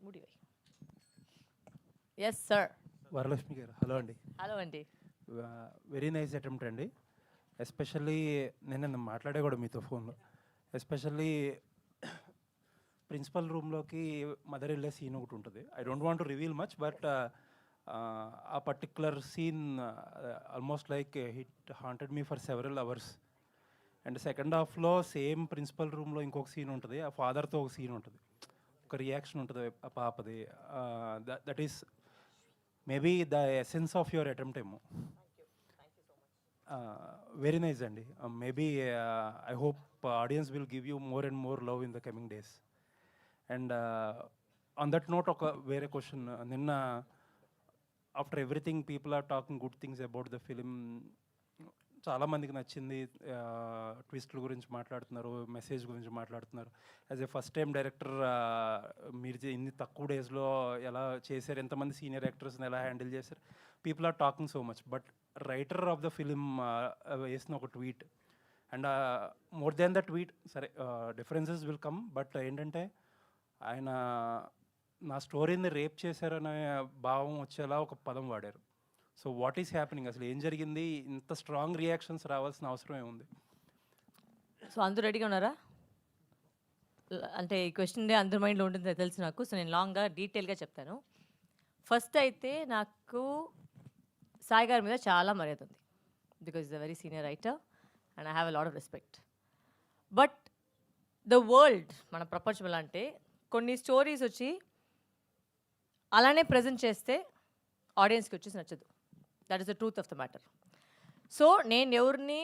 ముడివై. Yes sir. Varalakshmi గారు hello అండి. Hello అండి. వెరీ నైస్ అటెంప్ట్ అండి. ఎస్పెషల్లీ నేను మాట్లాడే కూడా మీతో ఫోన్లో. ఎస్పెషల్లీ ప్రిన్సిపల్ రూమ్లోకి మదర్ వెళ్ళే సీన్ ఒకటి ఉంటుంది. I don't want to reveal much, but ఆ particular scene almost like hit haunted me for several hours. And second హాఫ్లో సేమ్ ప్రిన్సిపల్ రూమ్లో ఇంకొక సీన్ ఉంటుంది, ఆ ఫాదర్తో ఒక సీన్ ఉంటుంది, ఒక రియాక్షన్ ఉంటుంది ఆ పాపది. That is maybe the essence of your attempt ఏమో. వెరీ నైస్ అండి. Maybe I hope audience will give you more and more love in the coming days. And on that note ఒక వేరే question. నిన్న after everything people are talking good things about the film. చాలామందికి నచ్చింది, ట్విస్ట్ల గురించి మాట్లాడుతున్నారు, message గురించి మాట్లాడుతున్నారు. As a first time director మీరు ఇన్ని తక్కువ డేస్లో ఎలా చేశారు, ఎంతమంది సీనియర్ యాక్టర్స్ని ఎలా హ్యాండిల్ చేశారు, people are talking so much. But writer of the film వేసిన ఒక tweet, and more than the tweet, సరే డిఫరెన్సెస్ విల్ కమ్, బట్ ఏంటంటే ఆయన నా స్టోరీని రేప్ చేశారనే భావం వచ్చేలా ఒక పదం వాడారు. సో వాట్ ఈస్ హ్యాపెనింగ్, అసలు ఏం జరిగింది, ఇంత స్ట్రాంగ్ రియాక్షన్స్ రావాల్సిన అవసరం ఏముంది? సో అందరూ రెడీగా ఉన్నారా? అంటే ఈ క్వశ్చన్ అందరి మైండ్లో ఉంటుంది తెలుసు నాకు. సో నేను లాంగ్గా డీటెయిల్గా చెప్తాను. ఫస్ట్ అయితే నాకు సాయి గారి మీద చాలా మర్యాద ఉంది, because is a very senior writer and I have a lot of respect. But the world, మన ప్రపంచం ఎలా అంటే కొన్ని స్టోరీస్ వచ్చి అలానే ప్రజెంట్ చేస్తే ఆడియన్స్కి వచ్చేసి నచ్చదు. That is the truth of the matter. So నేను ఎవరిని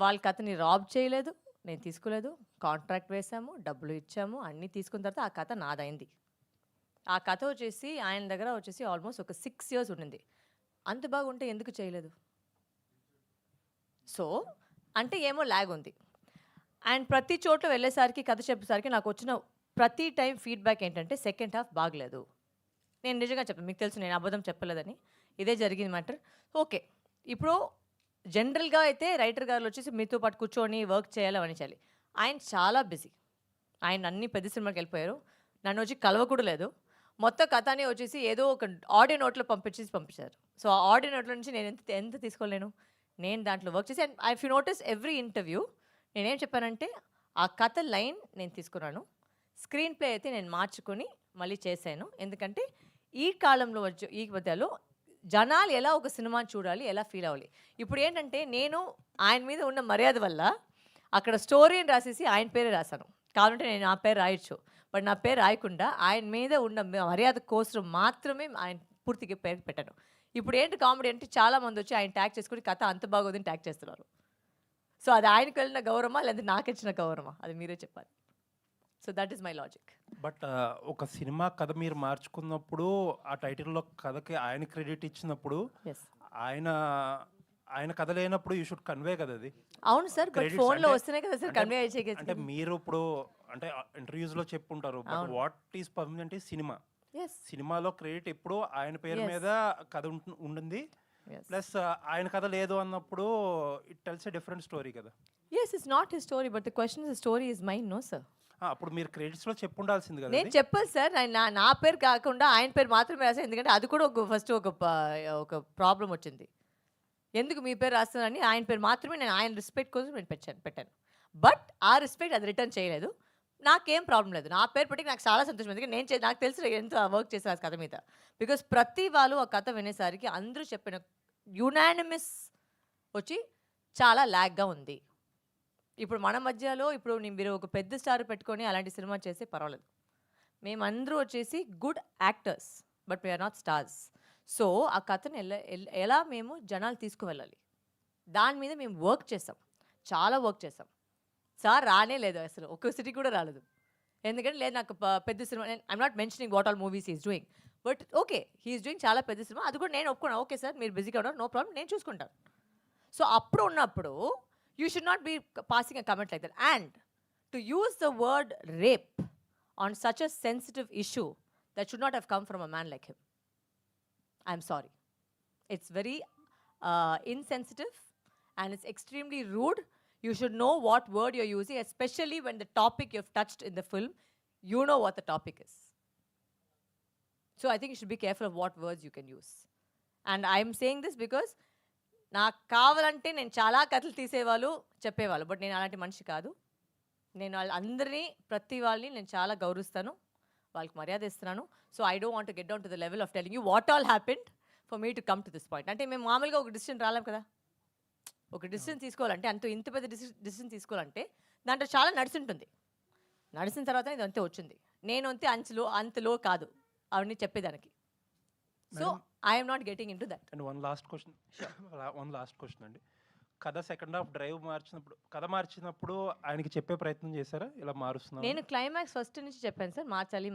వాళ్ళ కథని రాబ్ చేయలేదు, నేను తీసుకోలేదు. కాంట్రాక్ట్ వేసాము, డబ్బులు ఇచ్చాము, అన్నీ తీసుకున్న తర్వాత ఆ కథ నాదైంది. ఆ కథ వచ్చేసి ఆయన దగ్గర వచ్చేసి ఆల్మోస్ట్ ఒక 6 years ఉండింది. అంత బాగుంటే ఎందుకు చేయలేదు? సో అంటే ఏమో ల్యాగ్ ఉంది. అండ్ ప్రతి చోట్ల వెళ్ళేసరికి కథ చెప్పేసరికి నాకు వచ్చిన ప్రతి టైం ఫీడ్బ్యాక్ ఏంటంటే సెకండ్ హాఫ్ బాగలేదు. నేను నిజంగా చెప్పాను, మీకు తెలుసు నేను అబద్ధం చెప్పలేదని. ఇదే జరిగింది మ్యాటర్. ఓకే, ఇప్పుడు జనరల్గా అయితే రైటర్ గారు వచ్చేసి మీతో పాటు కూర్చొని వర్క్ చేయాలి, అవన్నీ చేయాలి. ఆయన చాలా బిజీ, ఆయన అన్ని పెద్ద సినిమాకి వెళ్ళిపోయారు. నన్ను వచ్చి కలవకూడా లేదు. మొత్తం కథని వచ్చేసి ఏదో ఒక ఆడియో నోట్లో పంపించారు. సో ఆ ఆడియో నోట్లో నుంచి నేను ఎంత తీసుకోలేను. నేను దాంట్లో వర్క్ చేసి, and if you notice every interview నేనేం చెప్పానంటే ఆ కథ లైన్ నేను తీసుకున్నాను, స్క్రీన్ ప్లే అయితే నేను మార్చుకొని మళ్ళీ చేశాను. ఎందుకంటే ఈ కాలంలో వచ్చే ఈ మధ్యలో జనాలు ఎలా ఒక సినిమాని చూడాలి, ఎలా ఫీల్ అవ్వాలి. ఇప్పుడు ఏంటంటే నేను ఆయన మీద ఉన్న మర్యాద వల్ల అక్కడ స్టోరీని రాసేసి ఆయన పేరే రాశాను. కావాలంటే నేను నా పేరు రాయొచ్చు, బట్ నా పేరు రాయకుండా ఆయన మీద ఉన్న మర్యాద కోసం మాత్రమే ఆయన పూర్తిగా పేరు పెట్టాను. ఇప్పుడు ఏంటి కామెడీ అంటే చాలామంది వచ్చి ఆయన ట్యాగ్ చేసుకుని కథ అంత బాగోదని ట్యాగ్ చేస్తున్నారు. సో అది ఆయనకు వెళ్ళిన గౌరవమా లేదా నాకు ఇచ్చిన గౌరవమా, అది మీరే చెప్పాలి. So that is my logic. But ఒక సినిమా కథ మీరు మార్చుకున్నప్పుడు ఆ టైటిల్లో కథకి ఆయన క్రెడిట్ ఇచ్చినప్పుడు ఆయన కథ లేనప్పుడు యూ షుడ్ కన్వే కదా అది. అవును సార్, బట్ ఫోన్లో వస్తేనే కదా సార్ కన్వే చేయగలిగితే. అంటే మీరు ఇప్పుడు అంటే ఇంటర్వ్యూస్లో చెప్పుంటారు, but what is permanent is cinema. సినిమాలో క్రెడిట్ ఎప్పుడు ఆయన పేరు మీద కథ ఉంటుంది. ప్లస్ ఆయన కథ లేదు అన్నప్పుడు it tells a different story కదా. yes it's not his story, but the question is the story is mine, no sir. అప్పుడు మీరు క్రెడిట్స్లో చెప్పుండాల్సింది కదా. నేను చెప్పాలి సార్, నా పేరు కాకుండా ఆయన పేరు మాత్రమే రాశాను. ఎందుకంటే అది కూడా ఫస్ట్ ఒక ప్రాబ్లం వచ్చింది. ఎందుకు మీ పేరు రాస్తానని ఆయన పేరు మాత్రమే నేను ఆయన రెస్పెక్ట్ కోసం నేను పెట్టాను. బట్ ఆ రెస్పెక్ట్ అది రిటర్న్ చేయలేదు. నాకేం ప్రాబ్లం లేదు, నా పేరు పెట్టి నాకు చాలా సంతోషం. ఎందుకంటే నాకు తెలుసు ఎంత వర్క్ చేశారు ఆ కథ మీద. బికాస్ ప్రతి వాళ్ళు ఆ కథ వినేసరికి అందరూ చెప్పిన యునానిమస్ వచ్చి చాలా ల్యాగ్గా ఉంది. ఇప్పుడు మన మధ్యలో ఇప్పుడు మీరు ఒక పెద్ద స్టార్ పెట్టుకొని అలాంటి సినిమా చేస్తే పర్వాలేదు. మేమందరూ వచ్చేసి good actors, but we're not stars. So ఆ కథను ఎలా మేము జనాలు తీసుకువెళ్ళాలి, దాని మీద మేము వర్క్ చేసాం, చాలా వర్క్ చేసాం. సార్ రానే లేదు, అసలు ఒక సిటీ కూడా రాలేదు. ఎందుకంటే లేదు నాకు పెద్ద సినిమా, I'm not mentioning what all movies is doing, but okay he is doing చాలా పెద్ద సినిమా, అది కూడా నేను ఒప్పుకున్నాను. ఓకే సార్ మీరు బిజీగా ఉన్నారు, నో ప్రాబ్లం, నేను చూసుకుంటాను. సో అప్పుడు ఉన్నప్పుడు you should not be passing a comment like that. And to use the word rape on such a sensitive issue, that should not have come from a man like him. I'm sorry. It's very insensitive and it's extremely rude. You should know what word you're using, especially when the topic you've touched in the film, you know what the topic is. So I think you should be careful of what words you can use. And I'm saying this because నాకు కావాలంటే నేను చాలా కథలు తీసేవాళ్ళు చెప్పేవాళ్ళు, but నేను అలాంటి మనిషి కాదు. నేను వాళ్ళందరినీ ప్రతి వాళ్ళని నేను చాలా గౌరవిస్తాను, వాళ్ళకి మర్యాద ఇస్తున్నాను. So I don't want to get down to the level of telling you what all happened for me to come to this point. అంటే మేము మామూలుగా ఒక డిసిషన్ రాలేం కదా, ఒక డిసిషన్ తీసుకోవాలంటే ఇంత పెద్ద డిసిషన్ తీసుకోవాలంటే దాంట్లో చాలా నడిచింటుంది. నడిచిన తర్వాత ఇది అంతే వచ్చింది. నేను అంతే అంతలో కాదు అవన్నీ చెప్పేదానికి. So I'm not getting in to that. And one last question అండి. కథ సెకండ్ హాఫ్ డ్రైవ్ మార్చినప్పుడు ఆయనకి చెప్పే ప్రయత్నం చేశారా ఇలా మారుస్తున్నాను? నేను క్లైమాక్స్ ఫస్ట్ నుంచి చెప్పాను సార్, మార్చాలి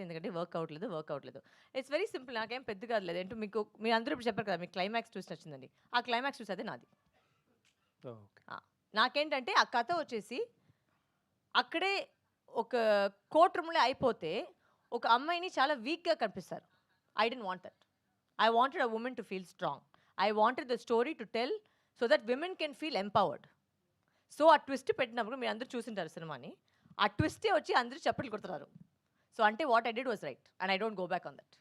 ఎందుకంటే వర్క్ అవ్వట్లేదు. ఇట్స్ వెరీ సింపుల్, నాకేం పెద్దగా లేదు. ఏంటో మీరు అందరూ ఇప్పుడు చెప్పారు కదా మీకు క్లైమాక్స్ ట్విస్ట్ నచ్చిందండి, ఆ క్లైమాక్స్ ట్విస్ట్ అదే నాది. నాకేంటంటే ఆ కథ వచ్చేసి అక్కడే ఒక కోర్ట్ రూమ్లో అయిపోతే ఒక అమ్మాయిని చాలా వీక్గా కనిపిస్తారు. I don't want that. I wanted a women to feel strong. I wanted the story to tell so that women can feel empowered. So ఆ ట్విస్ట్ పెట్టినప్పుడు మీరు అందరూ చూసింటారు సినిమాని, ఆ ట్విస్టే వచ్చి అందరూ చప్పట్లు కొడుతున్నారు. సో అంటే what I did was right and I don't go back on that.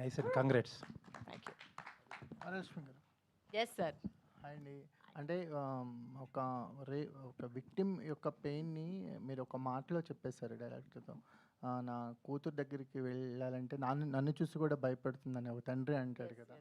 Nice and congrats. Thank you. Varalakshmi గారు. Yes sir. అండి అంటే ఒక ఒక విక్టిమ్ యొక్క పెయిన్ని మీరు ఒక మాటలో చెప్పేశారు డైరెక్టర్తో. నా కూతురు దగ్గరికి వెళ్ళాలంటే నన్ను చూసి కూడా భయపడుతుందని ఒక తండ్రి అంటాడు కదా.